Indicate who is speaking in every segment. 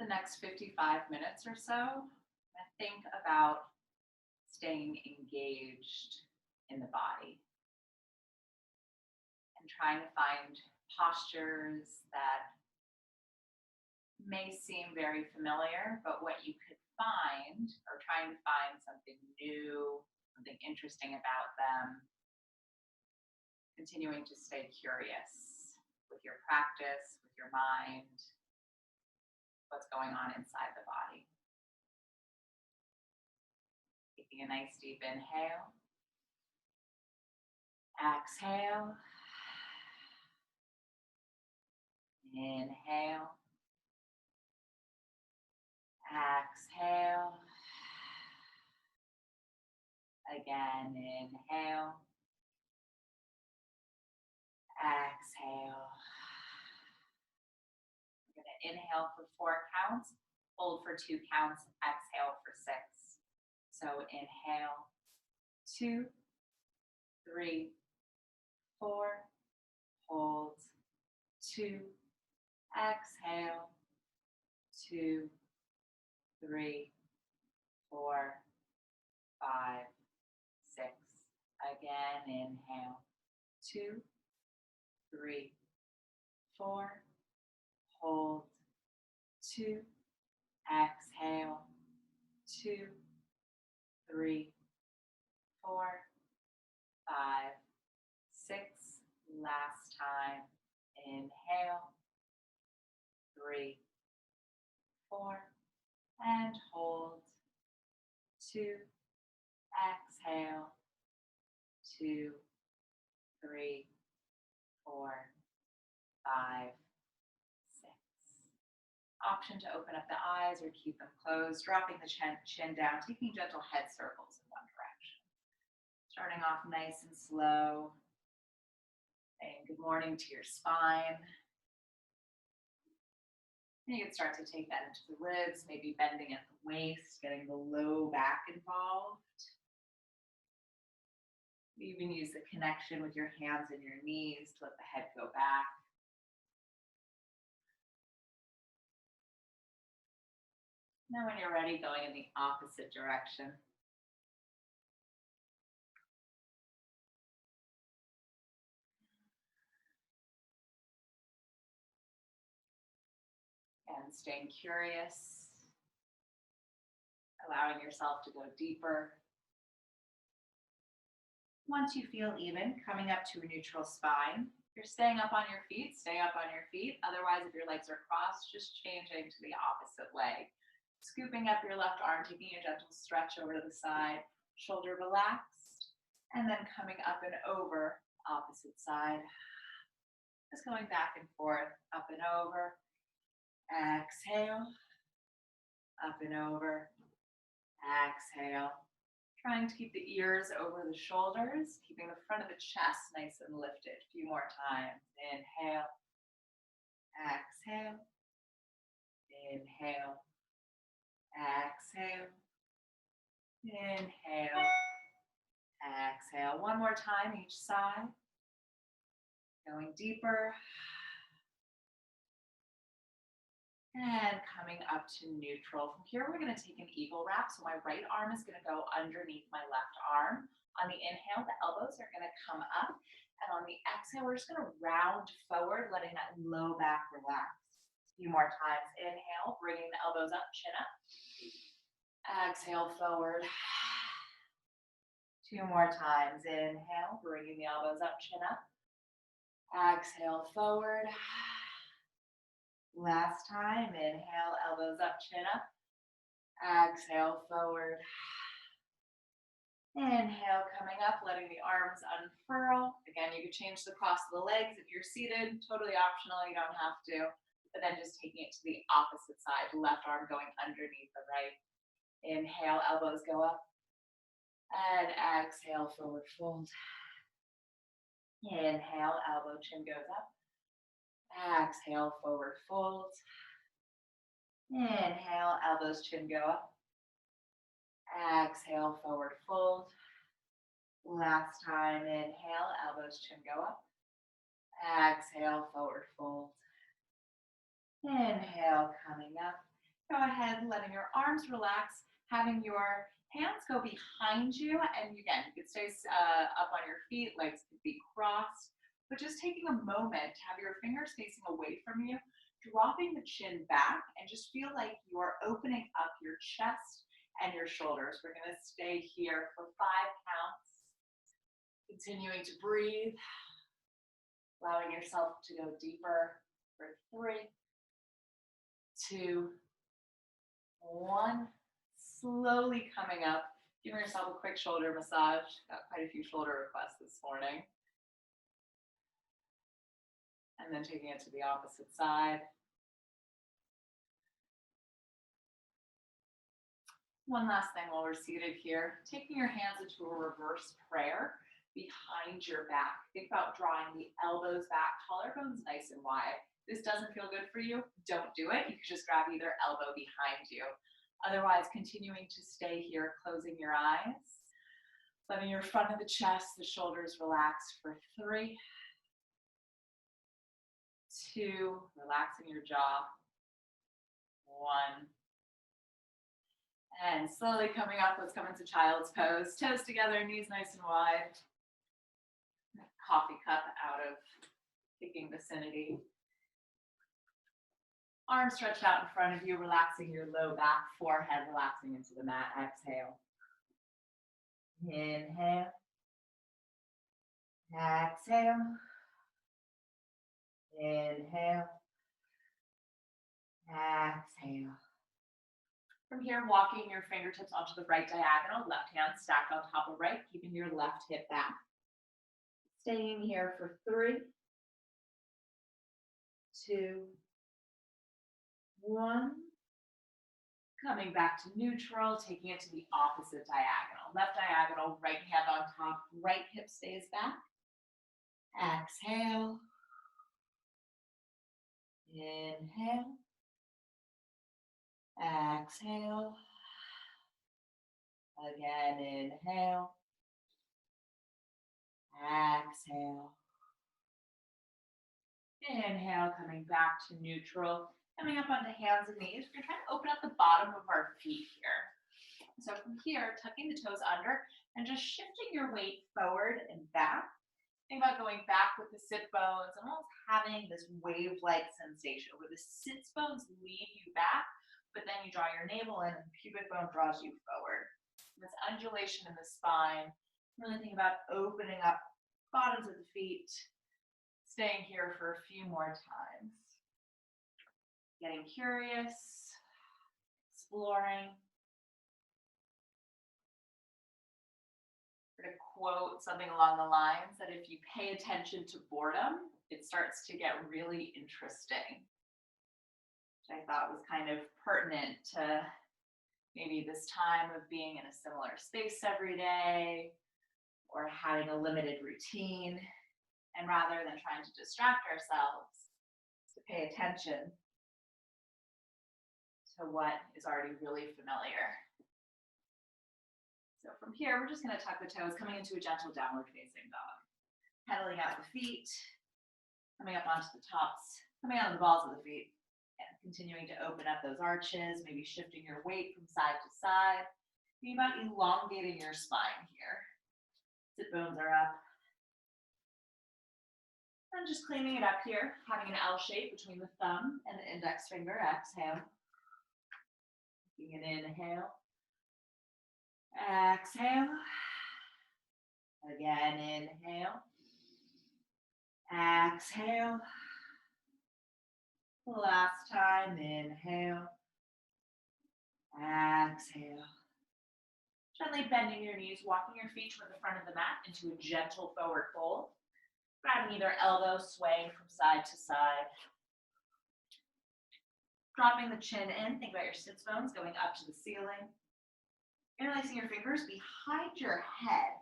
Speaker 1: the next 55 minutes or so, I think about staying engaged in the body and trying to find postures that may seem very familiar, but what you could find, or trying to find something new, something interesting about them, continuing to stay curious with your practice, with your mind, what's going on inside the body. Taking a nice deep inhale, exhale, inhale, exhale, again, inhale, exhale. We're going to inhale for 4 counts, hold for 2 counts, exhale for 6. So inhale, 2, 3, 4, hold, 2, exhale, 2, 3, 4, 5, 6. Again, inhale, 2, 3, 4, hold, 2, exhale, 2, 3, 4, 5, 6. Last time. Inhale, 3, 4, and hold, 2, exhale, 2, 3, 4, 5, 6. Option to open up the eyes or keep them closed, dropping the chin down, taking gentle head circles in one direction. Starting off nice and slow, saying good morning to your spine. And you can start to take that into the ribs, maybe bending at the waist, getting the low back involved. You even use the connection with your hands and your knees to let the head go back. Now when you're ready, going in the opposite direction. And staying curious, allowing yourself to go deeper. Once you feel even, coming up to a neutral spine. If you're staying up on your feet, stay up on your feet. Otherwise, if your legs are crossed, just changing to the opposite leg. Scooping up your left arm, taking a gentle stretch over to the side, shoulder relaxed, and then coming up and over, opposite side. Just going back and forth, up and over. Exhale, up and over, exhale. Trying to keep the ears over the shoulders, keeping the front of the chest nice and lifted. A few more times. Inhale, exhale, inhale, exhale, inhale, exhale. One more time each side. Going deeper. And coming up to neutral. From here, we're going to take an eagle wrap. So my right arm is going to go underneath my left arm. On the inhale, the elbows are going to come up. And on the exhale, we're just going to round forward, letting that low back relax. A few more times. Inhale, bringing the elbows up, chin up. Exhale, forward. 2 more times. Inhale, bringing the elbows up, chin up. Exhale, forward. Last time, inhale, elbows up, chin up. Exhale, forward. Inhale, coming up, letting the arms unfurl. Again, you can change the cross of the legs if you're seated. Totally optional, you don't have to. But then just taking it to the opposite side, left arm going underneath the right. Inhale, elbows go up. And exhale, forward fold. Inhale, elbow, chin goes up. Exhale, forward fold. Inhale, elbows, chin go up. Exhale, forward fold. Last time, inhale, elbows, chin go up. Exhale, forward fold. Inhale, coming up. Go ahead, letting your arms relax, having your hands go behind you. And again, you could stay up on your feet, legs could be crossed, but just taking a moment to have your fingers facing away from you, dropping the chin back, and just feel like you are opening up your chest and your shoulders. We're going to stay here for 5 counts, continuing to breathe, allowing yourself to go deeper for 3, 2, 1. Slowly coming up, giving yourself a quick shoulder massage. Got quite a few shoulder requests this morning. And then taking it to the opposite side. One last thing while we're seated here, taking your hands into a reverse prayer behind your back. Think about drawing the elbows back, collarbones nice and wide. If this doesn't feel good for you, don't do it. You can just grab either elbow behind you. Otherwise, continuing to stay here, closing your eyes, letting your front of the chest, the shoulders relax for 3, 2, relaxing your jaw, 1. And slowly coming up, let's come into child's pose. Toes together, knees nice and wide. Coffee cup out of kicking vicinity. Arms stretched out in front of you, relaxing your low back, forehead relaxing into the mat. Exhale. Inhale. Exhale. Inhale. Exhale. From here, walking your fingertips onto the right diagonal, left hand stacked on top of right, keeping your left hip back. Staying here for 3, 2, 1. Coming back to neutral, taking it to the opposite diagonal. Left diagonal, right hand on top, right hip stays back. Exhale. Inhale. Exhale. Again, inhale. Exhale. Inhale, coming back to neutral. Coming up onto hands and knees. We're going to try to open up the bottom of our feet here. So from here, tucking the toes under and just shifting your weight forward and back. Think about going back with the sit bones and almost having this wave-like sensation where the sits bones lead you back, but then you draw your navel in and the pubic bone draws you forward. This undulation in the spine. Really think about opening up bottoms of the feet, staying here for a few more times. Getting curious, exploring. I'm going to quote something along the lines that if you pay attention to boredom, it starts to get really interesting. Which I thought was kind of pertinent to maybe this time of being in a similar space every day or having a limited routine. And rather than trying to distract ourselves, to pay attention to what is already really familiar. So from here, we're just going to tuck the toes, coming into a gentle downward facing dog. Pedaling out the feet, coming up onto the tops, coming out of the balls of the feet, and continuing to open up those arches, maybe shifting your weight from side to side. Think about elongating your spine here. Sit bones are up. And just cleaning it up here, having an L shape between the thumb and the index finger. Exhale. Taking an inhale. Exhale. Again, inhale. Exhale. Last time, inhale. Exhale. Gently bending your knees, walking your feet toward the front of the mat into a gentle forward fold. Grabbing either elbow, swaying from side to side. Dropping the chin in, think about your sits bones going up to the ceiling. Interlacing your fingers behind your head.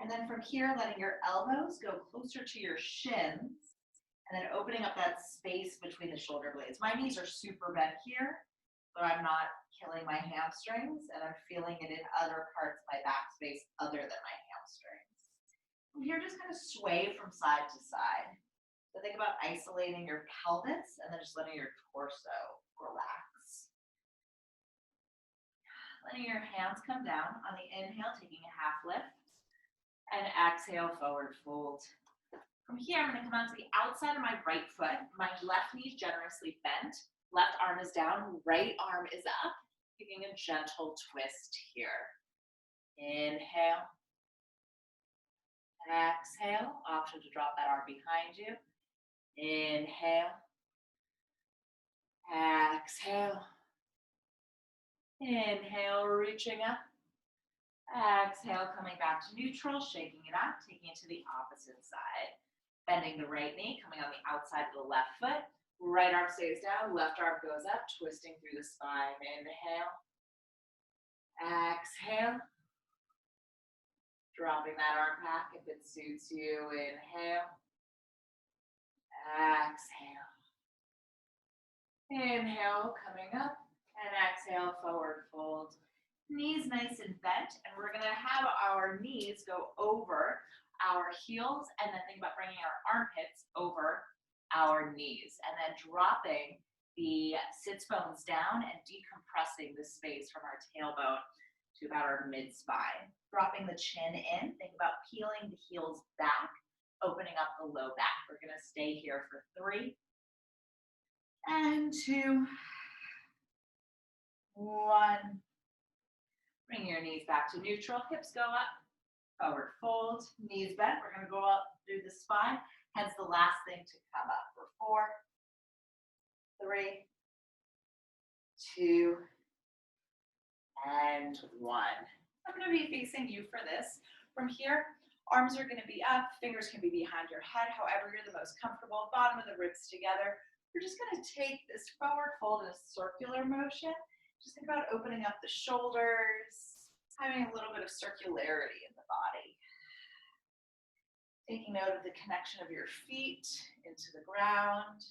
Speaker 1: And then from here, letting your elbows go closer to your shins. And then opening up that space between the shoulder blades. My knees are super bent here, so I'm not killing my hamstrings. And I'm feeling it in other parts of my back space other than my hamstrings. From here, just kind of sway from side to side. So think about isolating your pelvis and then just letting your torso relax. Letting your hands come down on the inhale, taking a half lift. And exhale, forward fold. From here, I'm going to come onto the outside of my right foot. My left knee is generously bent. Left arm is down, right arm is up. Taking a gentle twist here. Inhale. Exhale. Option to drop that arm behind you. Inhale. Exhale. Inhale, reaching up. Exhale, coming back to neutral, shaking it out, taking it to the opposite side. Bending the right knee, coming on the outside of the left foot. Right arm stays down, left arm goes up, twisting through the spine. Inhale. Exhale. Dropping that arm back if it suits you. Inhale. Exhale. Inhale, coming up. And exhale, forward fold. Knees nice and bent, and we're gonna have our knees go over our heels, and then think about bringing our armpits over our knees, and then dropping the sits bones down and decompressing the space from our tailbone to about our mid-spine. Dropping the chin in, think about peeling the heels back, opening up the low back. We're gonna stay here for 3 and 2, 1. Bring your knees back to neutral, hips go up, forward fold, knees bent. We're gonna go up through the spine, hence the last thing to come up for 4, 3, 2, and 1. I'm gonna be facing you for this. From here, arms are gonna be up, fingers can be behind your head, however you're the most comfortable, bottom of the ribs together. We're just gonna take this forward fold in a circular motion. Just think about opening up the shoulders, having a little bit of circularity in the body. Taking note of the connection of your feet into the ground.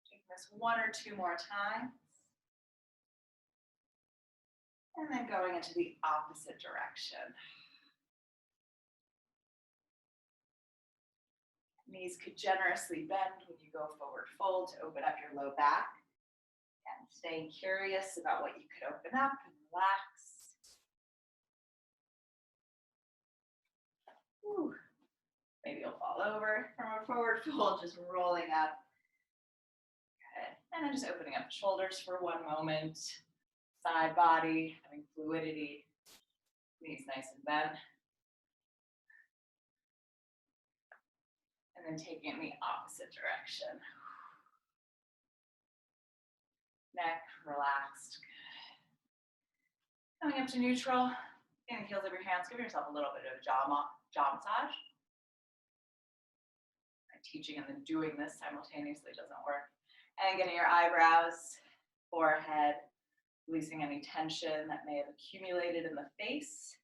Speaker 1: Taking this 1 or 2 more times. And then going into the opposite direction. Knees could generously bend when you go forward fold to open up your low back. And staying curious about what you could open up and relax. Whew. Maybe you'll fall over from a forward fold, just rolling up. Good. And then just opening up the shoulders for 1 moment. Side body, having fluidity. Knees nice and bent. And then taking it in the opposite direction. Neck relaxed. Coming up to neutral, getting the heels of your hands, give yourself a little bit of a jaw massage. Teaching and then doing this simultaneously doesn't work. And getting your eyebrows, forehead, releasing any tension that may have accumulated in the face.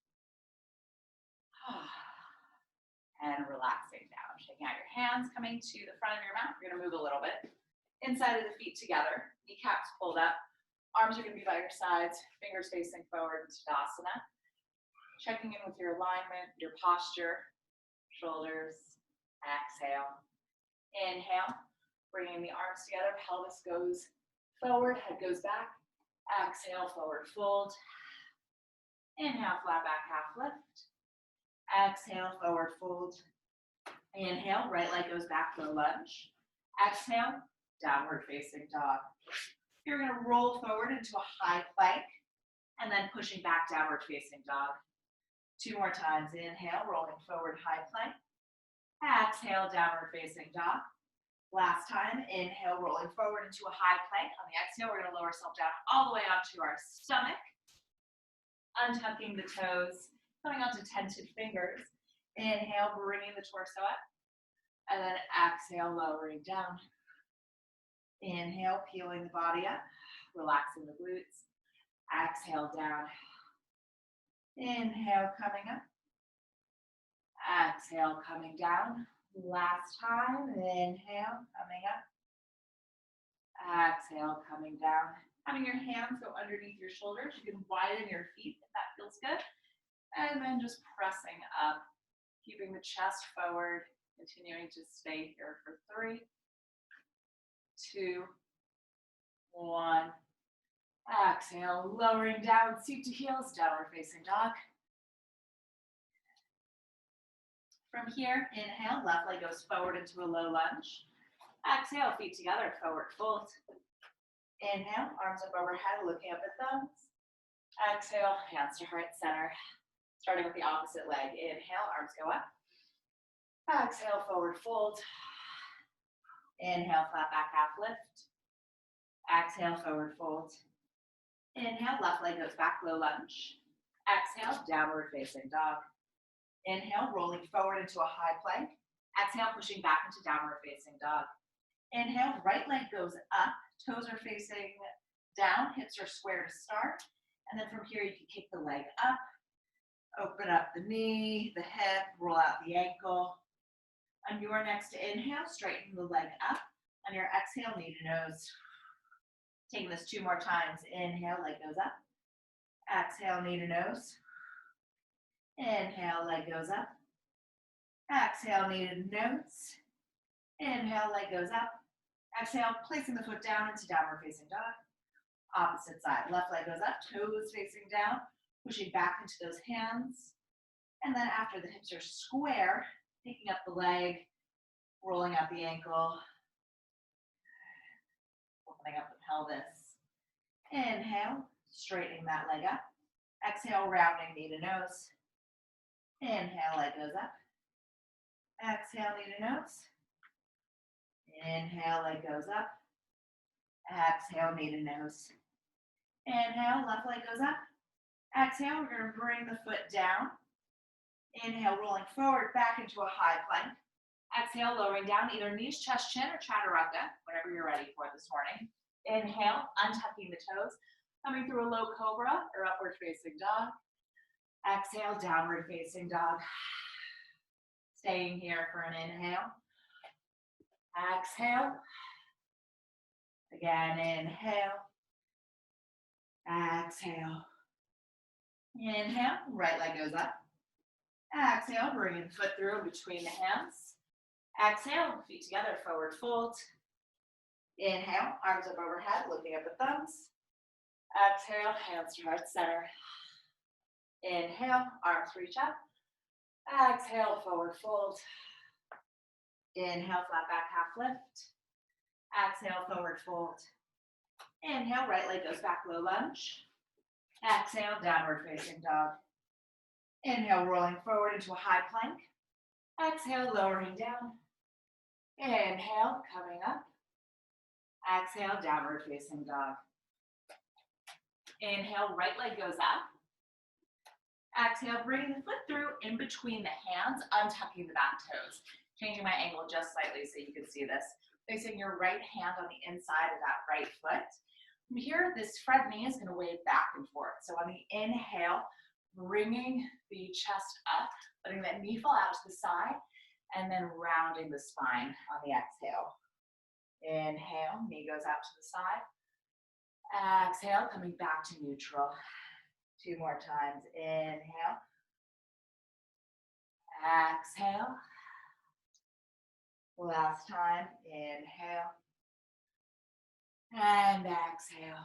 Speaker 1: And relaxing down. Shaking out your hands, coming to the front of your mat. You're gonna move a little bit. Inside of the feet together, kneecaps pulled up. Arms are gonna be by your sides, fingers facing forward in Tadasana. Checking in with your alignment, your posture, shoulders, exhale. Inhale, bringing the arms together, pelvis goes forward, head goes back. Exhale, forward fold. Inhale, flat back, half lift. Exhale, forward fold. Inhale, right leg goes back for a lunge. Exhale, downward facing dog. You're gonna roll forward into a high plank and then pushing back, downward facing dog. 2 more times. Inhale, rolling forward, high plank. Exhale, downward facing dog. Last time, inhale, rolling forward into a high plank. On the exhale, we're gonna lower ourselves down all the way onto our stomach. Untucking the toes, coming onto tented fingers. Inhale, bringing the torso up. And then exhale, lowering down. Inhale, peeling the body up, relaxing the glutes. Exhale, down. Inhale, coming up. Exhale, coming down. Last time, inhale, coming up. Exhale, coming down. Having your hands go underneath your shoulders. You can widen your feet if that feels good. And then just pressing up, keeping the chest forward, continuing to stay here for 3, 2, 1. Exhale, lowering down, seat to heels, downward facing dog. From here, inhale, left leg goes forward into a low lunge. Exhale, feet together, forward fold. Inhale, arms up overhead, looking up at thumbs. Exhale, hands to heart center. Starting with the opposite leg. Inhale, arms go up. Exhale, forward fold. Inhale, flat back half lift. Exhale, forward fold. Inhale, left leg goes back, low lunge. Exhale, downward facing dog. Inhale, rolling forward into a high plank. Exhale, pushing back into downward facing dog. Inhale, right leg goes up, toes are facing down, hips are square to start. And then from here, you can kick the leg up, open up the knee, the hip, roll out the ankle. On your next inhale, straighten the leg up. On your exhale, knee to nose. Taking this 2 more times. Inhale, leg goes up. Exhale, knee to nose. Inhale, leg goes up. Exhale, knee to nose. Inhale, leg goes up. Exhale, placing the foot down into downward facing dog. Opposite side. Left leg goes up, toes facing down, pushing back into those hands. And then after the hips are square, picking up the leg, rolling out the ankle, opening up the pelvis. Inhale, straightening that leg up. Exhale, rounding knee to nose. Inhale, leg goes up. Exhale, knee to nose. Inhale, leg goes up. Exhale, knee to nose. Inhale, left leg goes up. Exhale, we're going to bring the foot down. Inhale, rolling forward, back into a high plank. Exhale, lowering down, either knees, chest, chin, or chaturanga, whatever you're ready for this morning. Inhale, untucking the toes, coming through a low cobra or upward facing dog. Exhale, downward facing dog. Staying here for an inhale. Exhale. Again, inhale. Exhale. Inhale, right leg goes up. Exhale, bringing the foot through between the hands. Exhale, feet together, forward fold. Inhale, arms up overhead, looking up at thumbs. Exhale, hands to heart center. Inhale, arms reach up. Exhale, forward fold. Inhale, flat back half lift. Exhale, forward fold. Inhale, right leg goes back, low lunge. Exhale, downward facing dog. Inhale, rolling forward into a high plank. Exhale, lowering down. Inhale, coming up. Exhale, downward facing dog. Inhale, right leg goes up. Exhale, bringing the foot through in between the hands, untucking the back toes. Changing my angle just slightly so you can see this. Placing your right hand on the inside of that right foot. From here, this front knee is going to wave back and forth. So on the inhale, bringing the chest up, letting that knee fall out to the side, and then rounding the spine on the exhale. Inhale, knee goes out to the side. Exhale, coming back to neutral. 2 more times. Inhale. Exhale. Last time. Inhale. And exhale.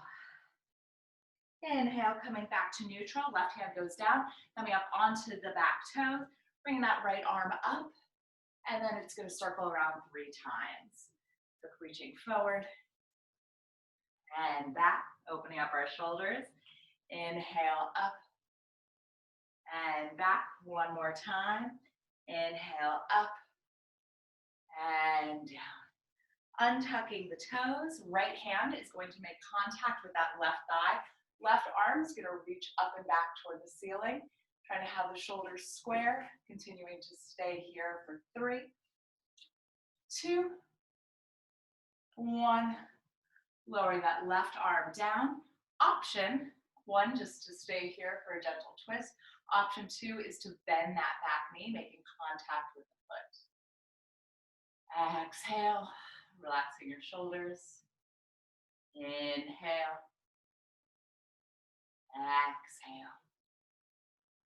Speaker 1: Inhale, coming back to neutral. Left hand goes down, coming up onto the back toe. Bringing that right arm up. And then it's going to circle around 3 times. So reaching forward. And back. Opening up our shoulders. Inhale, up. And back. 1 more time. Inhale, up. And down. Untucking the toes. Right hand is going to make contact with that left thigh. Left arm is going to reach up and back toward the ceiling. Trying to have the shoulders square. Continuing to stay here for 3, 2, 1. Lowering that left arm down. Option 1, just to stay here for a gentle twist. Option 2 is to bend that back knee, making contact with the foot. Exhale, relaxing your shoulders. Inhale. Exhale.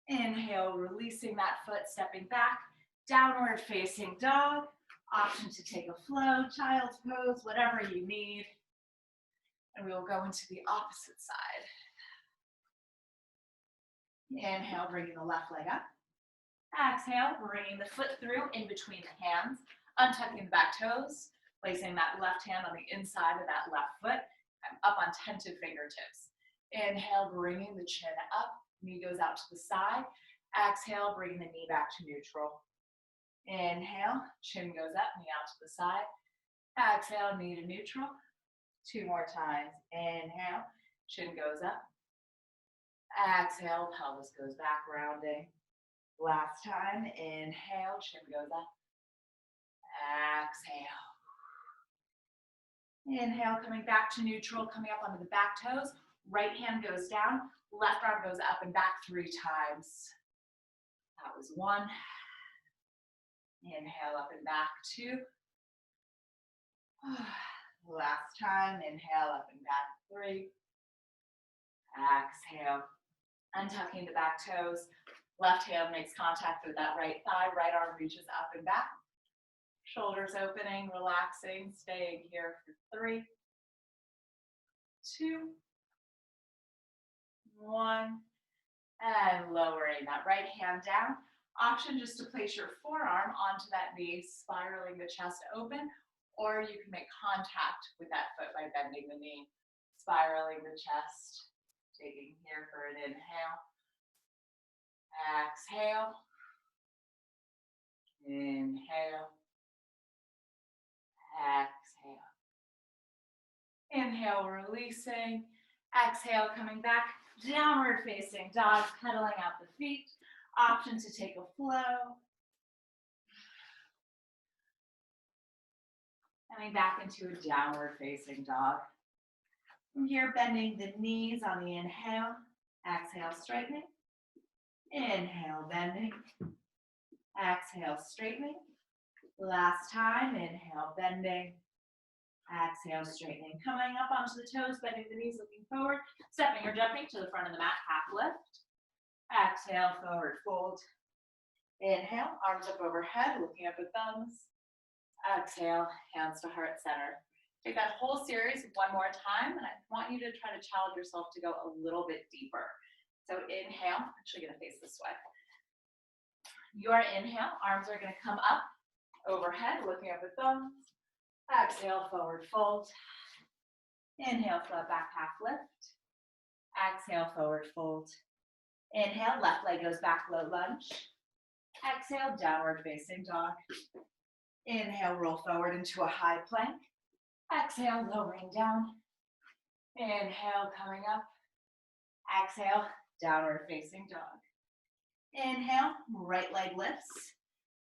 Speaker 1: Inhale, releasing that foot, stepping back. Downward facing dog. Option to take a flow, child's pose, whatever you need. And we will go into the opposite side. Inhale, bringing the left leg up. Exhale, bringing the foot through in between the hands, untucking the back toes, placing that left hand on the inside of that left foot, up on tented fingertips. Inhale, bringing the chin up, knee goes out to the side. Exhale, bringing the knee back to neutral. Inhale, chin goes up, knee out to the side. Exhale, knee to neutral. 2 more times. Inhale, chin goes up. Exhale, pelvis goes back, rounding. Last time, inhale, chin goes up. Exhale. Inhale, coming back to neutral, coming up onto the back toes. Right hand goes down, left arm goes up and back 3 times. That was 1. Inhale, up and back 2. Last time, inhale, up and back 3. Exhale, untucking the back toes. Left hand makes contact with that right thigh, right arm reaches up and back. Shoulders opening, relaxing, staying here for 3, 2, 1, and lowering that right hand down. Option just to place your forearm onto that knee, spiraling the chest open, or you can make contact with that foot by bending the knee, spiraling the chest, taking here for an inhale. Exhale. Inhale. Exhale. Inhale, releasing. Exhale, coming back. Downward facing dog, pedaling out the feet. Option to take a flow. Coming back into a downward facing dog. From here, bending the knees on the inhale. Exhale, straightening. Inhale, bending. Exhale, straightening. Last time, inhale, bending. Exhale, straightening. Coming up onto the toes, bending the knees, looking forward. Stepping or jumping to the front of the mat, half lift. Exhale, forward fold. Inhale, arms up overhead, looking up at thumbs. Exhale, hands to heart center. Take that whole series 1 more time, and I want you to try to challenge yourself to go a little bit deeper. So inhale, I'm actually gonna face this way. Your inhale, arms are gonna come up overhead, looking up at thumbs. Exhale, forward fold. Inhale, flat back, half lift. Exhale, forward fold. Inhale, left leg goes back, low lunge. Exhale, downward facing dog. Inhale, roll forward into a high plank. Exhale, lowering down. Inhale, coming up. Exhale, downward facing dog. Inhale, right leg lifts.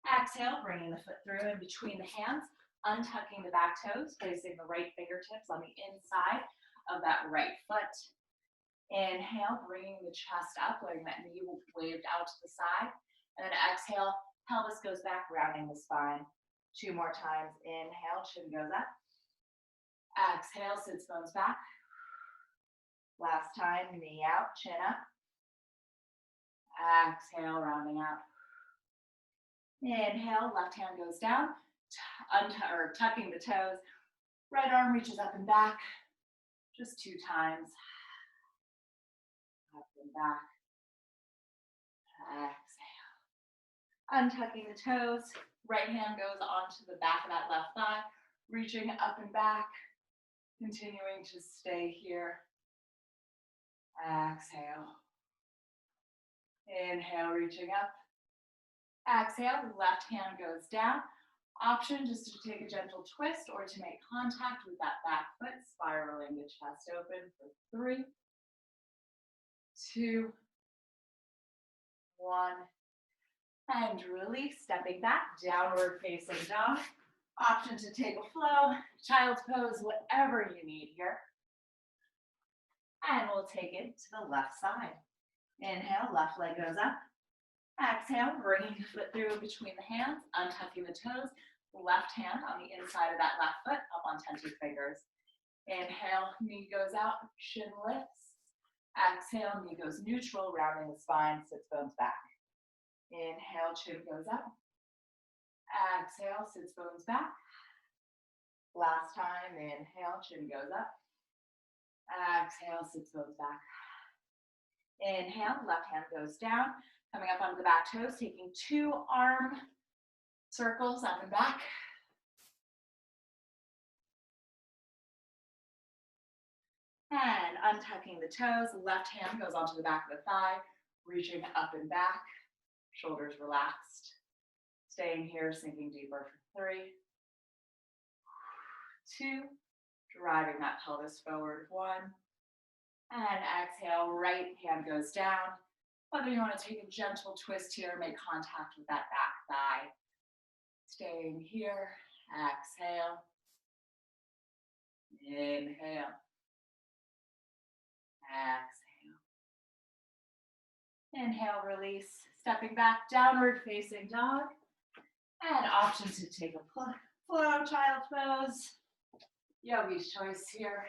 Speaker 1: Exhale, bringing the foot through in between the hands, untucking the back toes, placing the right fingertips on the inside of that right foot. Inhale, bringing the chest up, letting that knee waved out to the side. And then exhale, pelvis goes back, rounding the spine. 2 more times. Inhale, chin goes up. Exhale, sits bones back. Last time, knee out, chin up. Exhale, rounding out. Inhale, left hand goes down, tucking the toes. Right arm reaches up and back. Just 2 times. Up and back. Exhale. Untucking the toes. Right hand goes onto the back of that left thigh, reaching up and back. Continuing to stay here. Exhale. Inhale, reaching up. Exhale, left hand goes down. Option just to take a gentle twist or to make contact with that back foot, spiraling the chest open for 3, 2, 1. And release, stepping back, downward facing dog. Option to take a flow, child's pose, whatever you need here. And we'll take it to the left side. Inhale, left leg goes up. Exhale, bringing the foot through between the hands, untucking the toes. Left hand on the inside of that left foot, up on tented fingers. Inhale, knee goes out, shin lifts. Exhale, knee goes neutral, rounding the spine, sits bones back. Inhale, chin goes up. Exhale, sits bones back. Last time, inhale, chin goes up. Exhale, sit both back. Inhale, left hand goes down, coming up onto the back toes, taking 2 arm circles up and back. And untucking the toes, left hand goes onto the back of the thigh, reaching up and back, shoulders relaxed. Staying here, sinking deeper for 3, 2, driving that pelvis forward, 1, and exhale, right hand goes down. Whether you want to take a gentle twist here, make contact with that back thigh. Staying here, exhale, inhale, exhale. Inhale, release, stepping back, downward facing dog. And option to take a flow, child's pose. Yogi's choice here.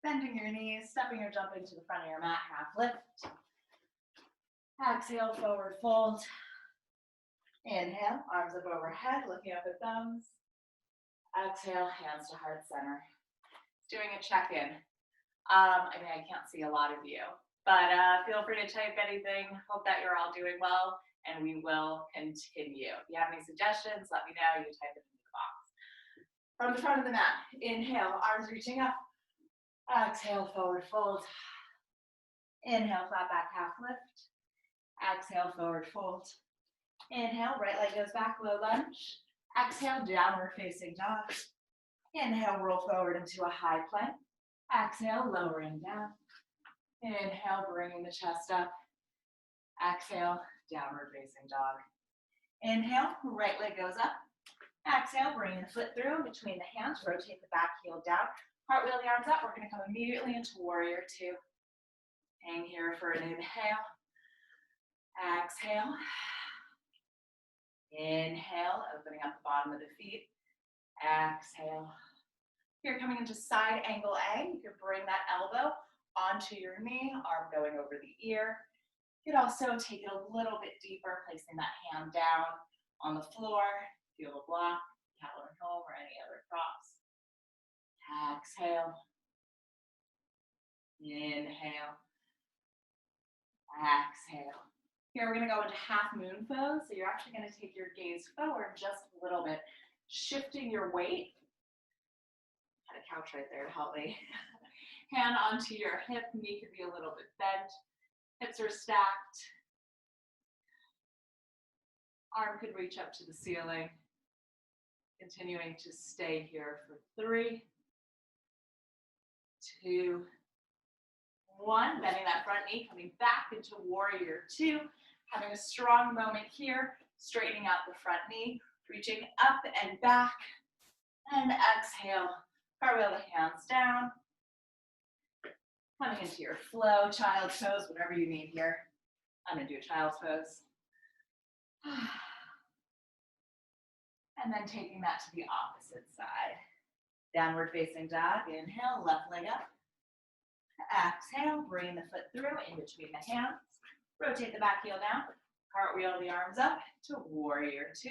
Speaker 1: Bending your knees, stepping or jumping to the front of your mat, half lift. Exhale, forward fold. Inhale, arms up overhead, looking up at thumbs. Exhale, hands to heart center. Doing a check-in. I can't see a lot of you, but feel free to type anything. Hope that you're all doing well, and we will continue. If you have any suggestions, let me know. You type it into the box. From the front of the mat, inhale, arms reaching up. Exhale, forward fold. Inhale, flat back, half lift. Exhale, forward fold. Inhale, right leg goes back, low lunge. Exhale, downward facing dog. Inhale, roll forward into a high plank. Exhale, lowering down. Inhale, bringing the chest up. Exhale, downward facing dog. Inhale, right leg goes up. Exhale, bringing the foot through between the hands. Rotate the back heel down. Cartwheel the arms up. We're going to come immediately into warrior 2. Hang here for an inhale. Exhale. Inhale, opening up the bottom of the feet. Exhale. Here, coming into side angle A, you can bring that elbow onto your knee, arm going over the ear. You could also take it a little bit deeper, placing that hand down on the floor. Feel the block, Calvin home, or any other props. Exhale. Inhale. Exhale. Here we're going to go into half moon pose. So you're actually going to take your gaze forward just a little bit, shifting your weight. Had a couch right there to help me. Hand onto your hip, knee could be a little bit bent. Hips are stacked. Arm could reach up to the ceiling. Continuing to stay here for 3, 2, 1. Bending that front knee, coming back into warrior 2. Having a strong moment here, straightening out the front knee, reaching up and back. And exhale, cartwheel the hands down. Coming into your flow, child's pose, whatever you need here. I'm going to do a child's pose. And then taking that to the opposite side. Downward facing dog. Inhale, left leg up. Exhale, bring the foot through in between the hands. Rotate the back heel down. Cartwheel the arms up to warrior 2.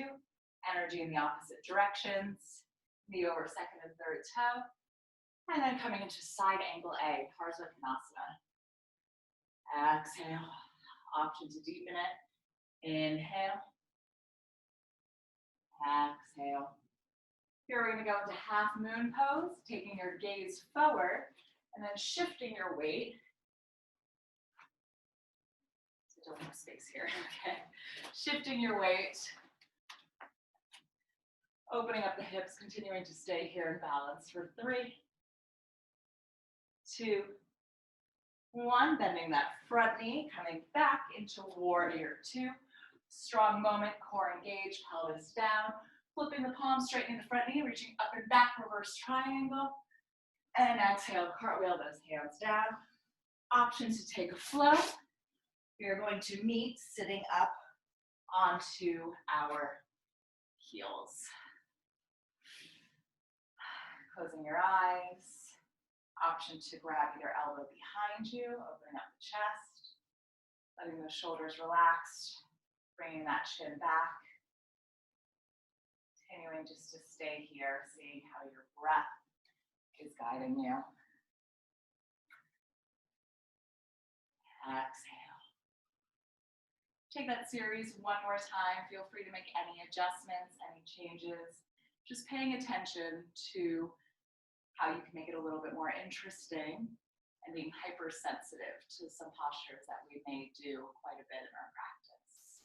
Speaker 1: Energy in the opposite directions. Knee over second and third toe. And then coming into side angle A, Parsvakonasana. Exhale, option to deepen it. Inhale. Exhale. Here we're going to go into half moon pose, taking your gaze forward and then shifting your weight. So don't have space here. Okay. Shifting your weight. Opening up the hips, continuing to stay here in balance for 3, 2, 1. Bending that front knee, coming back into warrior 2. Strong moment, core engaged, pelvis down. Flipping the palms, straightening the front knee, reaching up and back, reverse triangle. And exhale, cartwheel those hands down. Option to take a flow. We are going to meet sitting up onto our heels. Closing your eyes. Option to grab either elbow behind you, opening up the chest. Letting the shoulders relax. Bringing that chin back. Continuing just to stay here, seeing how your breath is guiding you. Exhale. Take that series one more time. Feel free to make any adjustments, any changes. Just paying attention to how you can make it a little bit more interesting and being hypersensitive to some postures that we may do quite a bit in our practice.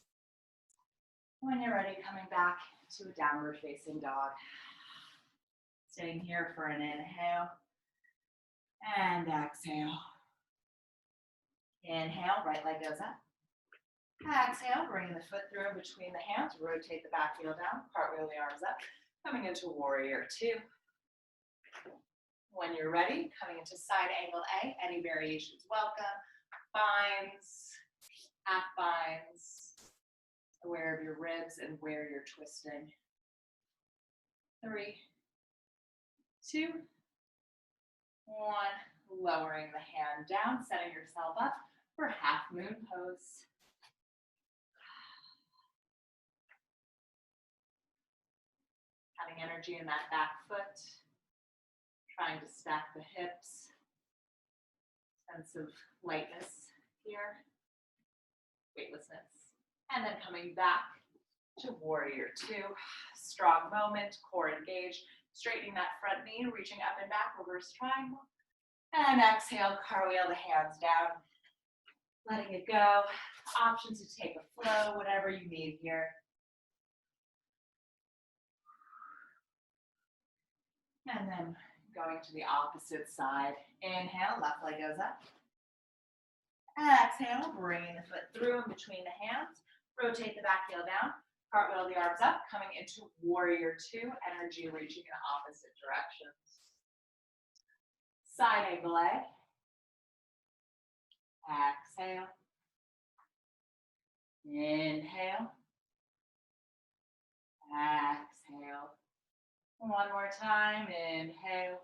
Speaker 1: When you're ready, coming back to a downward facing dog. Staying here for an inhale and exhale. Inhale, right leg goes up. Exhale, bringing the foot through between the hands, rotate the back heel down, cartwheel the arms up, coming into warrior two. When you're ready, coming into side angle A, any variations welcome. Binds, half binds, aware of your ribs and where you're twisting. 3, 2, 1. Lowering the hand down, setting yourself up for half moon pose. Having energy in that back foot. Trying to stack the hips. Sense of lightness here. Weightlessness. And then coming back to warrior two. Strong moment, core engaged. Straightening that front knee, reaching up and back, reverse triangle. And exhale, cartwheel the hands down. Letting it go. Options to take a flow, whatever you need here. And then going to the opposite side. Inhale, left leg goes up. Exhale, bringing the foot through in between the hands. Rotate the back heel down. Cartwheel the arms up, coming into warrior two. Energy reaching in opposite directions. Side angle leg. Exhale. Inhale. Exhale. One more time. Inhale.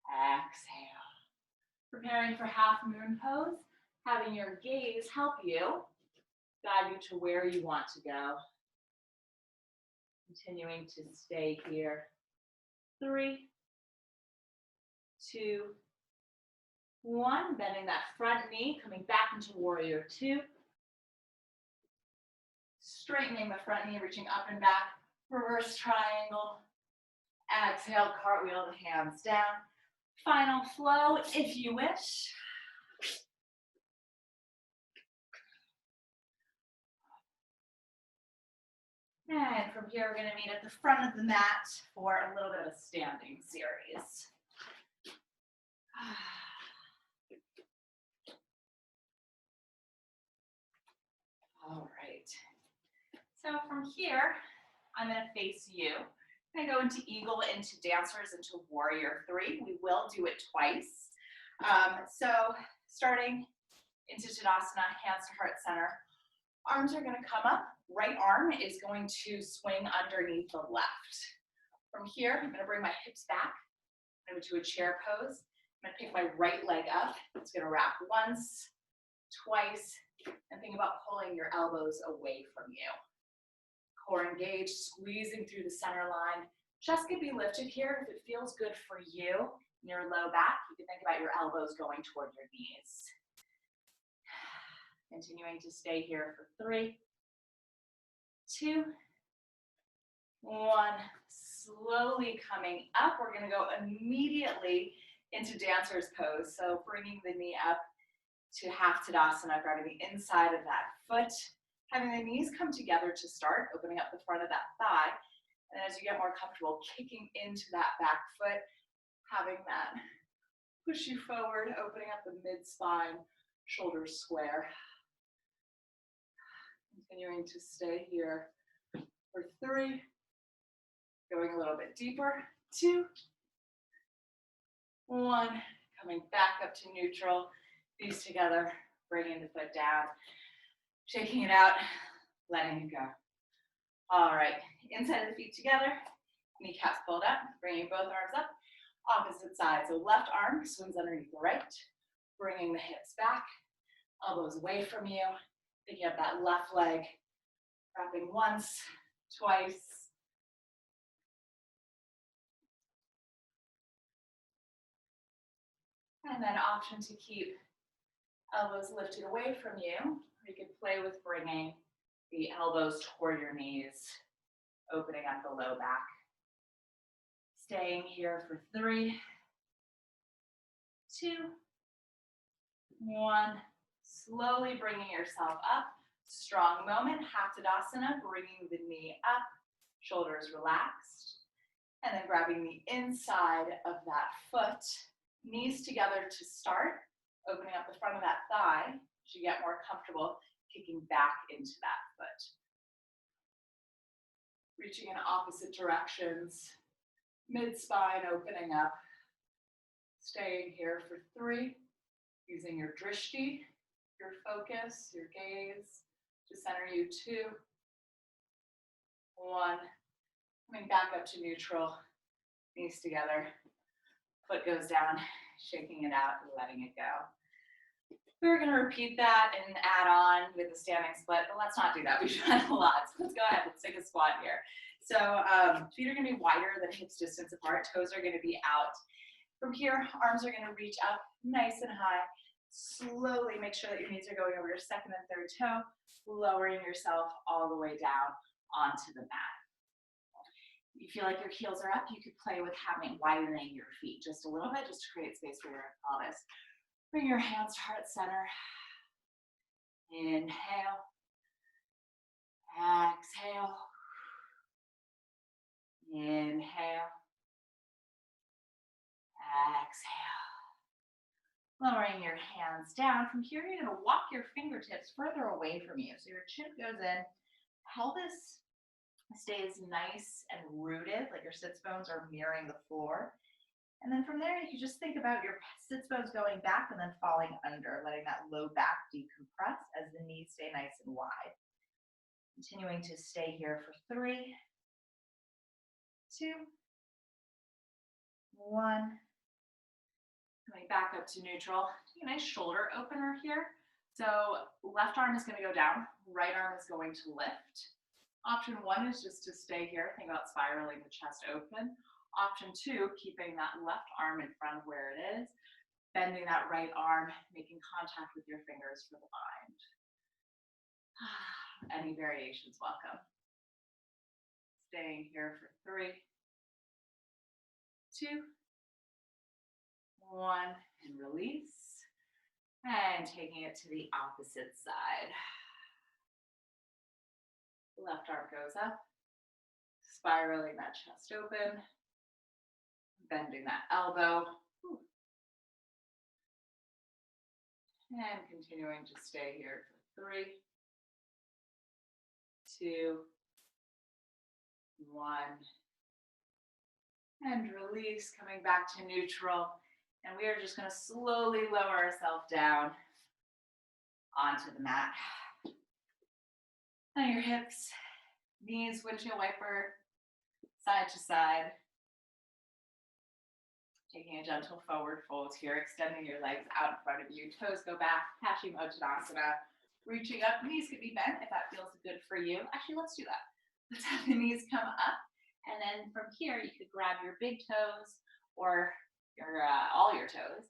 Speaker 1: Exhale. Preparing for half moon pose. Having your gaze help you, guide you to where you want to go. Continuing to stay here. 3, 2, 1. Bending that front knee, coming back into warrior two. Straightening the front knee, reaching up and back. Reverse triangle. Exhale, cartwheel the hands down. Final flow, if you wish. And from here, we're going to meet at the front of the mat for a little bit of a standing series. All right. So from here, I'm going to face you. I'm going to go into eagle, into dancers, into warrior three. We will do it twice. So starting into Tadasana, hands to heart center. Arms are going to come up. Right arm is going to swing underneath the left. From here, I'm going to bring my hips back. I'm going to do a chair pose. I'm going to pick my right leg up. It's going to wrap once, twice, and think about pulling your elbows away from you. Core engaged, squeezing through the center line. Chest can be lifted here if it feels good for you. In your low back, you can think about your elbows going toward your knees. Continuing to stay here for 3, 2, 1. Slowly coming up. We're going to go immediately into dancer's pose. So bringing the knee up to half Tadasana, grabbing the inside of that foot. Having the knees come together to start, opening up the front of that thigh. And as you get more comfortable, kicking into that back foot, having that push you forward, opening up the mid-spine, shoulders square. Continuing to stay here for 3, going a little bit deeper, 2, 1, coming back up to neutral, knees together, bringing the foot down, shaking it out, letting it go. All right, inside of the feet together, kneecaps pulled up, bringing both arms up, opposite side. So left arm swings underneath the right, bringing the hips back, elbows away from you, picking up that left leg, wrapping once, twice, And then option to keep elbows lifted away from you. Or you could play with bringing the elbows toward your knees, opening up the low back. Staying here for 3, 2, 1. Slowly bringing yourself up. Strong moment, Hatha, bringing the knee up, shoulders relaxed. And then grabbing the inside of that foot, knees together to start, opening up the front of that thigh as you get more comfortable kicking back into that foot. Reaching in opposite directions, mid-spine opening up. Staying here for 3, using your drishti, your focus, your gaze to center you. 2, 1. Coming back up to neutral, knees together, foot goes down, shaking it out, letting it go. We're going to repeat that and add on with the standing split, but let's not do that. We've done a lot. So let's go ahead. Let's take a squat here. So feet are going to be wider than hips distance apart. Toes are going to be out. From here, arms are going to reach up nice and high. Slowly make sure that your knees are going over your second and third toe, lowering yourself all the way down onto the mat. You feel like your heels are up, you could play with widening your feet just a little bit, just to create space for your pelvis. Bring your hands to heart center. Inhale. Exhale. Inhale. Exhale. Lowering your hands down. From here, you're going to walk your fingertips further away from you. So your chin goes in, pelvis stays nice and rooted, like your sits bones are mirroring the floor. And then from there, you can just think about your sits bones going back and then falling under, letting that low back decompress as the knees stay nice and wide. Continuing to stay here for 3, 2, 1. Coming back up to neutral. Take a nice shoulder opener here. So left arm is going to go down, right arm is going to lift. Option 1 is just to stay here. Think about spiraling the chest open. Option 2, keeping that left arm in front of where it is, bending that right arm, making contact with your fingers for the bind. Any variations welcome. Staying here for 3, 2, 1, and release. And taking it to the opposite side. Left arm goes up, spiraling that chest open, bending that elbow, and continuing to stay here for 3, 2, 1, and release, coming back to neutral. And we are just going to slowly lower ourselves down onto the mat. Now your hips, knees, windshield wiper, side to side. Taking a gentle forward fold here, extending your legs out in front of you. Toes go back, Paschimottanasana. Reaching up, knees could be bent if that feels good for you. Actually, let's do that. Let's have the knees come up. And then from here, you could grab your big toes or your all your toes.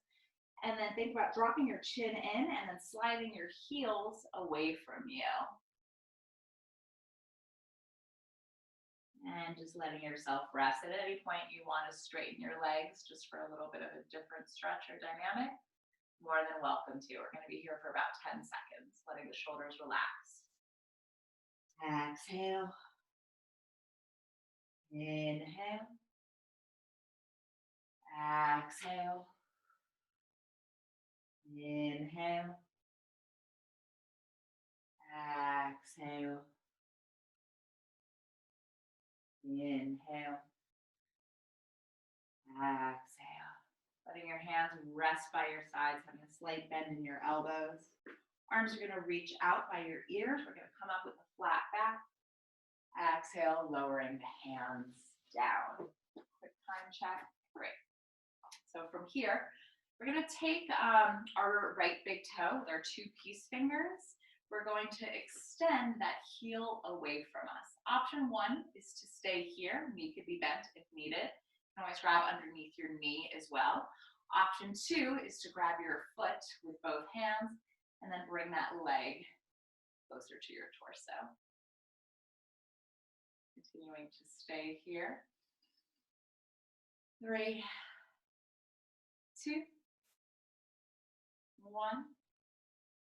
Speaker 1: And then think about dropping your chin in and then sliding your heels away from you. And just letting yourself rest. At any point you want to straighten your legs just for a little bit of a different stretch or dynamic, more than welcome to. We're going to be here for about 10 seconds, letting the shoulders relax. Exhale. Inhale. Exhale. Inhale. Exhale. Inhale. Exhale. Letting your hands rest by your sides, having a slight bend in your elbows. Arms are going to reach out by your ears. We're going to come up with a flat back. Exhale, lowering the hands down. Quick time check. Great. So from here, we're going to take our right big toe with our 2 peace fingers. We're going to extend that heel away from us. Option 1 is to stay here. Knee could be bent if needed. You can always grab underneath your knee as well. Option 2 is to grab your foot with both hands and then bring that leg closer to your torso. Continuing to stay here. 3, 2, 1.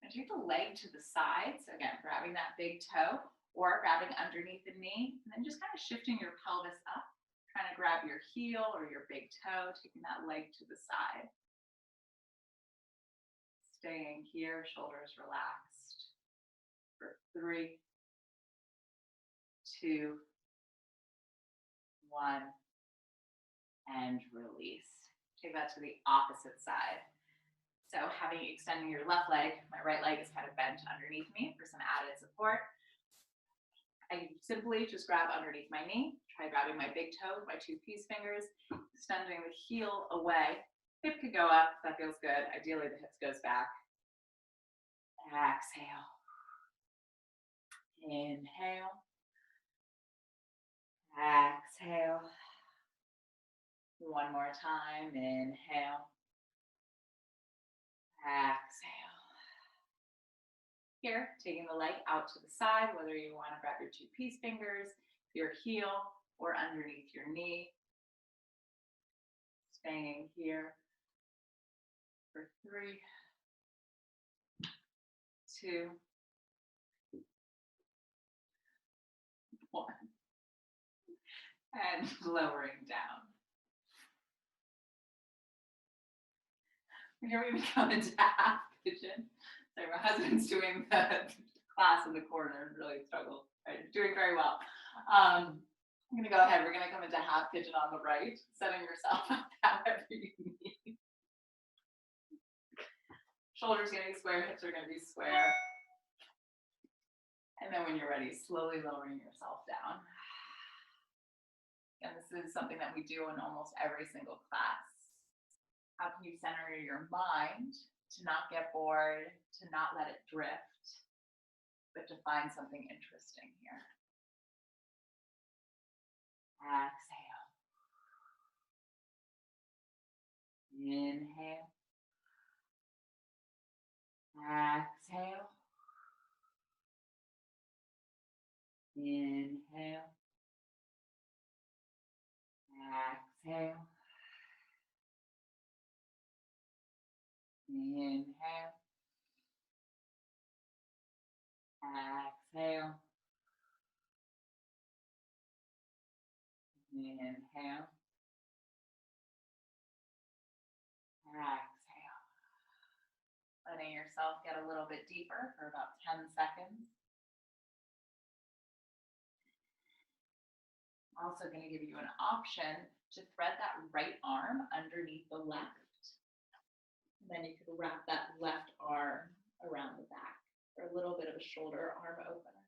Speaker 1: And take the leg to the side. So again, grabbing that big toe or grabbing underneath the knee, and then just kind of shifting your pelvis up, trying to grab your heel or your big toe, taking that leg to the side. Staying here, shoulders relaxed for 3, 2, 1, and release. Take that to the opposite side. So extending your left leg, my right leg is kind of bent underneath me for some added support. I simply just grab underneath my knee, try grabbing my big toe with my 2 peace fingers, extending the heel away. Hip could go up, that feels good. Ideally the hips goes back. Exhale. Inhale. Exhale. One more time. Inhale. Exhale. Here, taking the leg out to the side, whether you want to grab your 2 peace fingers, your heel, or underneath your knee. Staying here for 3, 2, 1. And lowering down. Here we come into half pigeon. Sorry, my husband's doing the class in the corner and really struggled. Right, doing very well. I'm going to go ahead. We're going to come into half pigeon on the right, setting yourself up however you need. Shoulders going to be square, hips are going to be square. And then when you're ready, slowly lowering yourself down. And this is something that we do in almost every single class. How can you center your mind to not get bored, to not let it drift, but to find something interesting here? Exhale. Inhale. Exhale. Inhale. Exhale. Inhale. Exhale. Inhale. Exhale. Letting yourself get a little bit deeper for about 10 seconds. I'm also going to give you an option to thread that right arm underneath the left. Then you could wrap that left arm around the back for a little bit of a shoulder arm opener.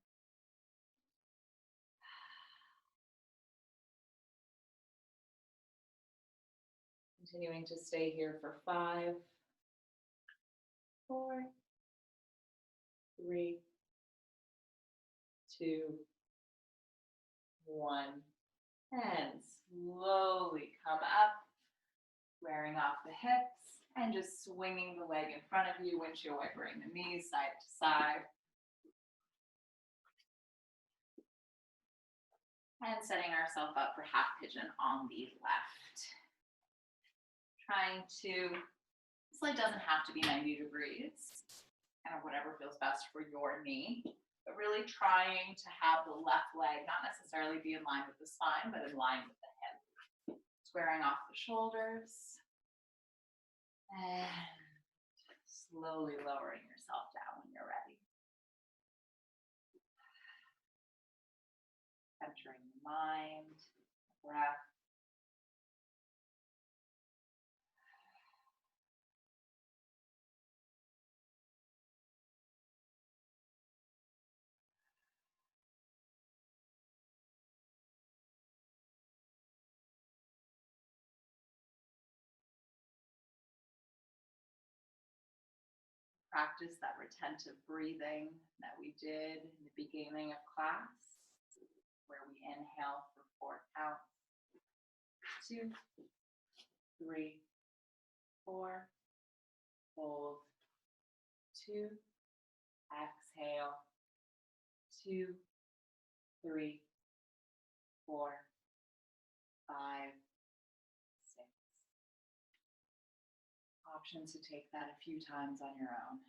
Speaker 1: Continuing to stay here for 5, 4, 3, 2, 1, and slowly come up, squaring off the hips, and just swinging the leg in front of you, windshield wipering the knees side to side. And setting ourselves up for half pigeon on the left. This leg doesn't have to be 90 degrees, kind of whatever feels best for your knee, but really trying to have the left leg not necessarily be in line with the spine, but in line with the hip. Squaring off the shoulders. And slowly lowering yourself down when you're ready. Centering the mind, the breath. Practice that retentive breathing that we did in the beginning of class, where we inhale for 4 counts. 2, 3, 4, hold, 2, exhale, 2, 3, 4, 5, 6. Option to take that a few times on your own.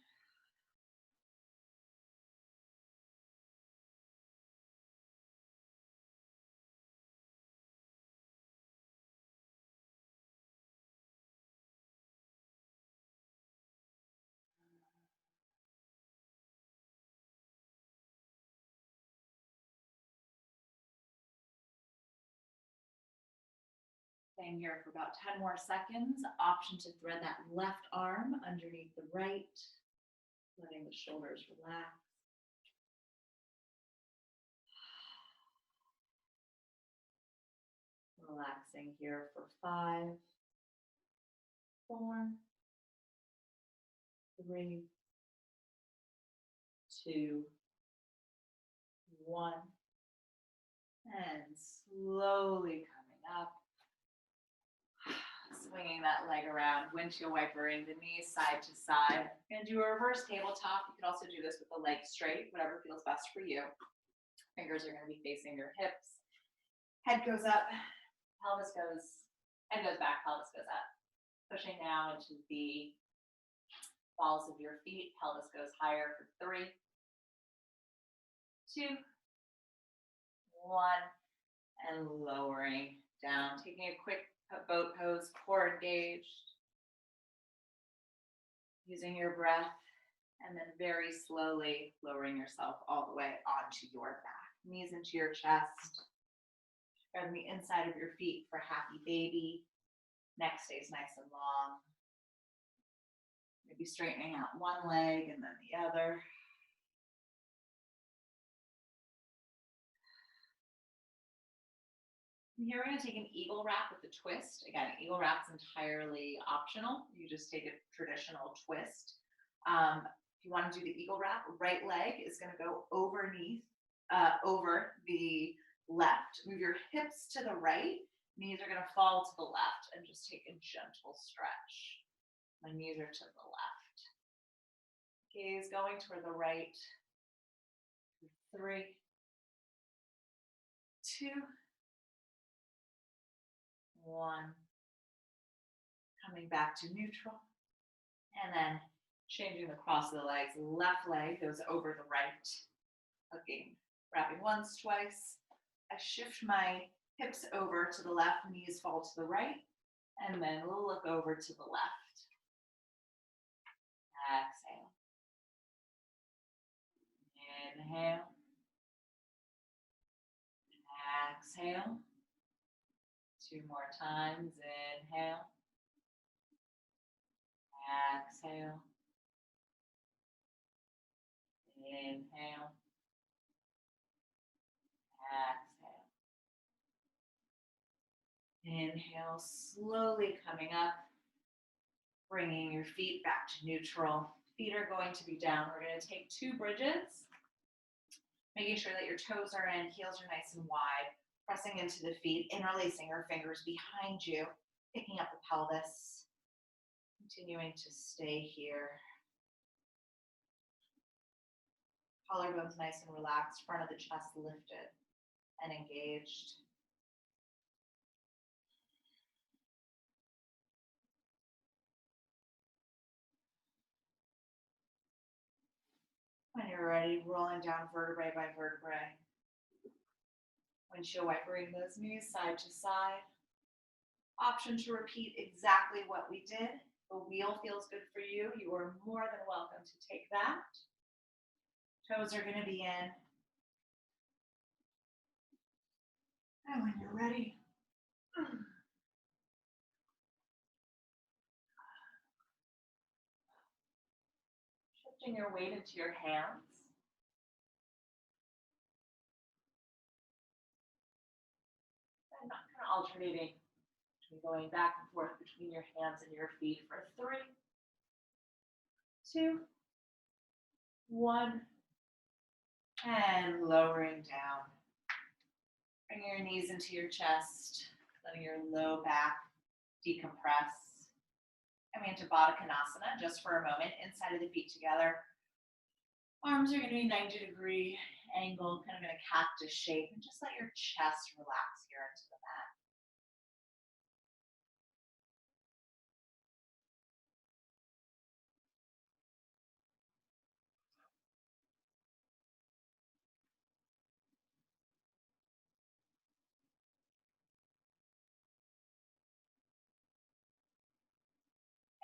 Speaker 1: Staying here for about 10 more seconds. Option to thread that left arm underneath the right, letting the shoulders relax. Relaxing here for 5, 4, 3, 2, 1. And slowly coming up. Swinging that leg around, windshield wipering the knees side to side. We're going to do a reverse tabletop. You can also do this with the legs straight, whatever feels best for you. Fingers are going to be facing your hips. Head goes up, pelvis goes, head goes back, pelvis goes up. Pushing now into the balls of your feet, pelvis goes higher for 3, 2, 1, and lowering down. Taking a quick boat pose, core engaged. Using your breath, and then very slowly lowering yourself all the way onto your back. Knees into your chest. Grabbing the inside of your feet for happy baby. Neck stays nice and long. Maybe straightening out one leg and then the other. And here we're going to take an eagle wrap with a twist. Again, eagle wrap's entirely optional. You just take a traditional twist. If you want to do the eagle wrap, right leg is going to go over the left. Move your hips to the right. Knees are going to fall to the left, and just take a gentle stretch. My knees are to the left. Gaze going toward the right. 3, 2, 1. Coming back to neutral. And then changing the cross of the legs. Left leg goes over the right. Hooking, wrapping once, twice. I shift my hips over to the left, knees fall to the right. And then we'll look over to the left. Exhale. Inhale. Exhale. 2 more times. Inhale. Exhale. Inhale. Exhale. Inhale, slowly coming up, bringing your feet back to neutral. Feet are going to be down. We're going to take 2 bridges, making sure that your toes are in, heels are nice and wide, pressing into the feet, interlacing your fingers behind you, picking up the pelvis, continuing to stay here. Collarbones nice and relaxed, front of the chest lifted and engaged. When you're ready, rolling down vertebrae by vertebrae. Windshield wipering those knees side to side. Option to repeat exactly what we did. The wheel feels good for you. You are more than welcome to take that. Toes are going to be in. And when you're ready, shifting your weight into your hands. And kind of alternating between going back and forth between your hands and your feet for 3, 2, 1, and lowering down. Bringing your knees into your chest, letting your low back decompress. Coming into Baddha Konasana just for a moment, inside of the feet together. Arms are going to be 90-degree angle, kind of in a cactus shape, and just let your chest relax here into the mat.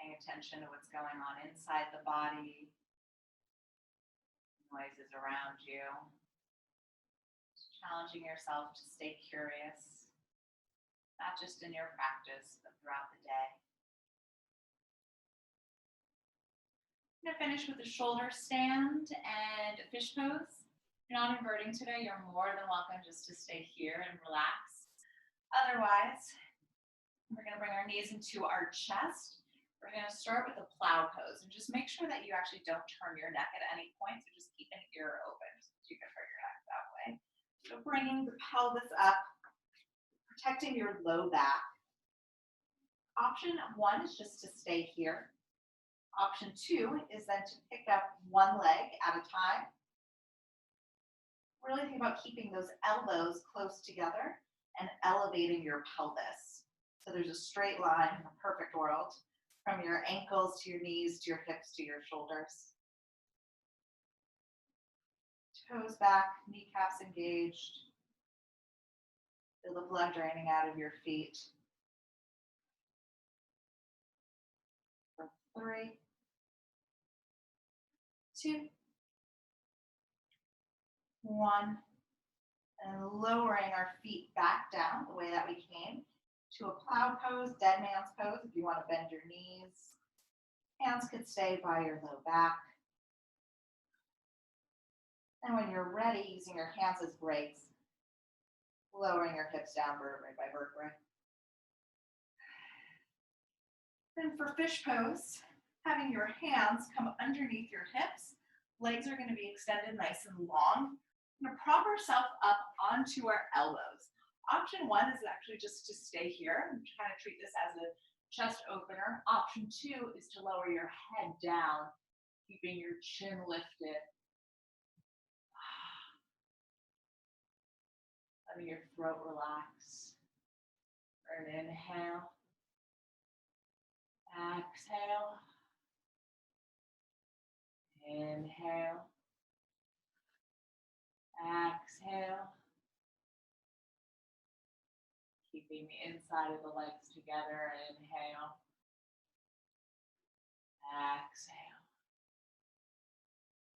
Speaker 1: Paying attention to what's going on inside the body, noises around you. Just challenging yourself to stay curious, not just in your practice, but throughout the day. I'm going to finish with a shoulder stand and a fish pose. If you're not inverting today, you're more than welcome just to stay here and relax. Otherwise, we're going to bring our knees into our chest. We're going to start with a plow pose and just make sure that you actually don't turn your neck at any point. So just keep an ear open so you can hurt your neck that way. So bringing the pelvis up, protecting your low back. Option one is just to stay here. Option two is then to pick up one leg at a time. Really think about keeping those elbows close together and elevating your pelvis. So there's a straight line in a perfect world from your ankles to your knees to your hips to your shoulders. Toes back, kneecaps engaged. Feel the blood draining out of your feet. For 3, 2, 1. And lowering our feet back down the way that we came to a plow pose, dead man's pose if you want to bend your knees. Hands could stay by your low back. And when you're ready, using your hands as brakes, lowering your hips down vertebrae by vertebrae. Then for fish pose, having your hands come underneath your hips, legs are going to be extended nice and long. We're going to prop ourselves up onto our elbows. Option one is actually just to stay here and kind of treat this as a chest opener. Option two is to lower your head down, keeping your chin lifted. Letting your throat relax. For an inhale. Exhale. Inhale. Exhale. Keeping the inside of the legs together. Inhale. Exhale.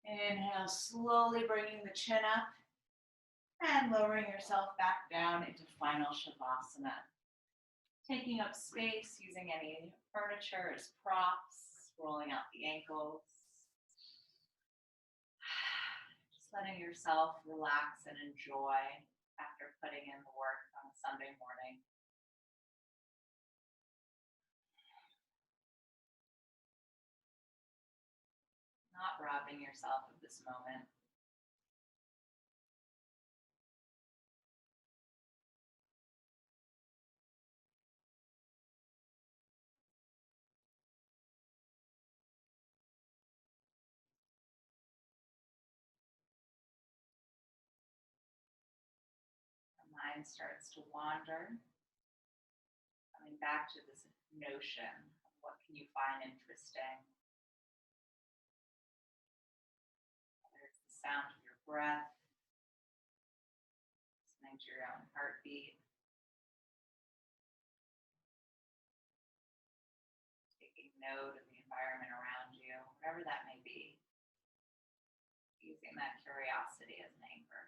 Speaker 1: Inhale, slowly bringing the chin up and lowering yourself back down into final Shavasana. Taking up space, using any furniture as props, rolling out the ankles. Just letting yourself relax and enjoy after putting in the work on a Sunday morning. Not robbing yourself of this moment. The mind starts to wander, coming back to this notion of what can you find interesting. Whether it's the sound of your breath, listening to your own heartbeat, taking note of the environment around you, whatever that may be, using that curiosity as an anchor.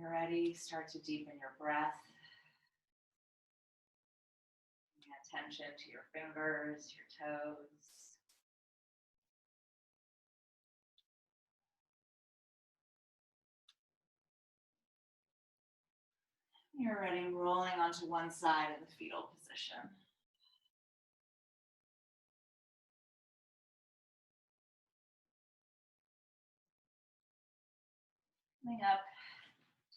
Speaker 1: you're ready, start to deepen your breath. Pay attention to your fingers, your toes. You're ready, rolling onto one side of the fetal position. Coming up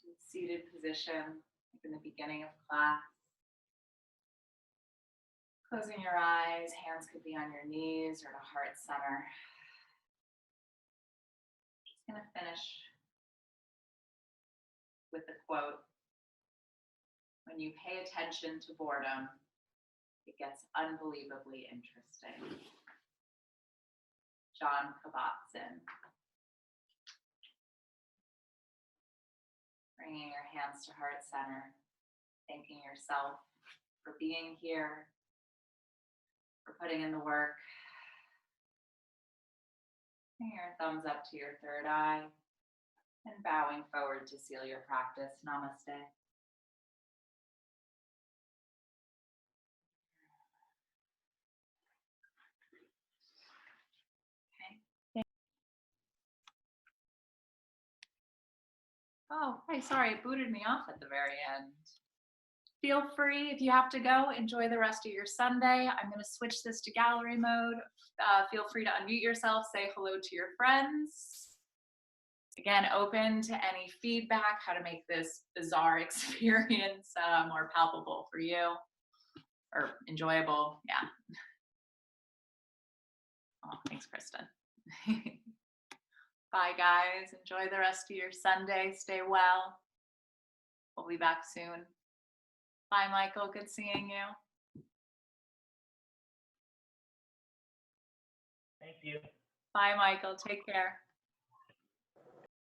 Speaker 1: to a seated position, like in the beginning of class. Closing your eyes, hands could be on your knees or to heart center. Just gonna finish with the quote. When you pay attention to boredom, it gets unbelievably interesting. John Kabat-Zinn. Bringing your hands to heart center, thanking yourself for being here, for putting in the work. Bring your thumbs up to your third eye and bowing forward to seal your practice. Namaste. Oh, hey, sorry, it booted me off at the very end. Feel free, if you have to go, enjoy the rest of your Sunday. I'm going to switch this to gallery mode. Feel free to unmute yourself, say hello to your friends. Again, open to any feedback, how to make this bizarre experience more palpable for you, or enjoyable, yeah. Oh, thanks, Kristen. Bye, guys. Enjoy the rest of your Sunday. Stay well. We'll be back soon. Bye, Michael. Good seeing you.
Speaker 2: Thank you.
Speaker 1: Bye, Michael. Take care.